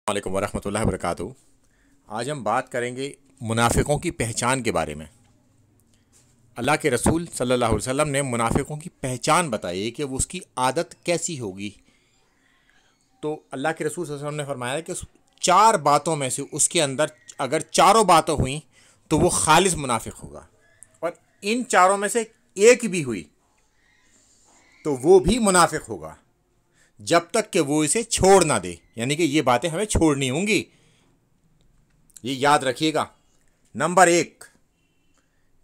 वालेकुम वरहमतुल्लाहि वबरकातुहू। आज हम बात करेंगे मुनाफिकों की पहचान के बारे में। अल्लाह के रसूल सल्लल्लाहु अलैहि वसल्लम ने मुनाफिकों की पहचान बताई कि वो उसकी आदत कैसी होगी। तो अल्लाह के रसूल सल्लल्लाहु अलैहि वसल्लम ने फरमाया कि उस चार बातों में से उसके अंदर अगर चारों बातें हुई तो वो खालिस मुनाफिक होगा, और इन चारों में से एक भी हुई तो वो भी मुनाफिक होगा जब तक कि वो इसे छोड़ ना दे। यानी कि ये बातें हमें छोड़नी होंगी, ये याद रखिएगा। नंबर एक,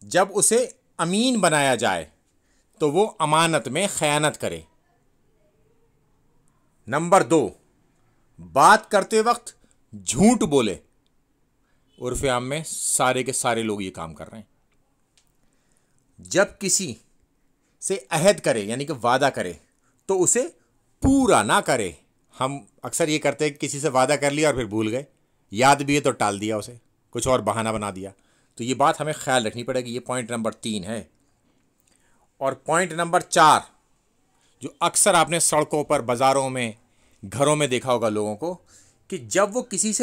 जब उसे अमीन बनाया जाए तो वो अमानत में खयानत करे। नंबर दो, बात करते वक्त झूठ बोले। उर्फ आम में सारे के सारे लोग ये काम कर रहे हैं। जब किसी से अहद करे यानी कि वादा करे तो उसे पूरा ना करे। हम अक्सर ये करते हैं कि किसी से वादा कर लिया और फिर भूल गए, याद भी है तो टाल दिया, उसे कुछ और बहाना बना दिया। तो ये बात हमें ख्याल रखनी पड़ेगी। ये पॉइंट नंबर 3 है। और पॉइंट नंबर 4, जो अक्सर आपने सड़कों पर, बाज़ारों में, घरों में देखा होगा लोगों को, कि जब वो किसी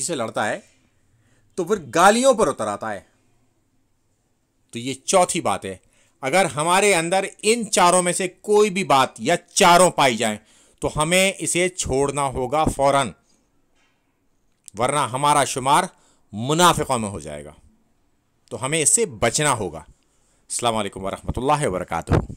से लड़ता है तो फिर गालियों पर उतर आता है। तो ये चौथी बात है। अगर हमारे अंदर इन चारों में से कोई भी बात या चारों पाई जाए तो हमें इसे छोड़ना होगा फौरन, वरना हमारा शुमार मुनाफिकों में हो जाएगा। तो हमें इससे बचना होगा। अस्सलाम वालेकुम वरहमतुल्लाहि वबरकातुहू।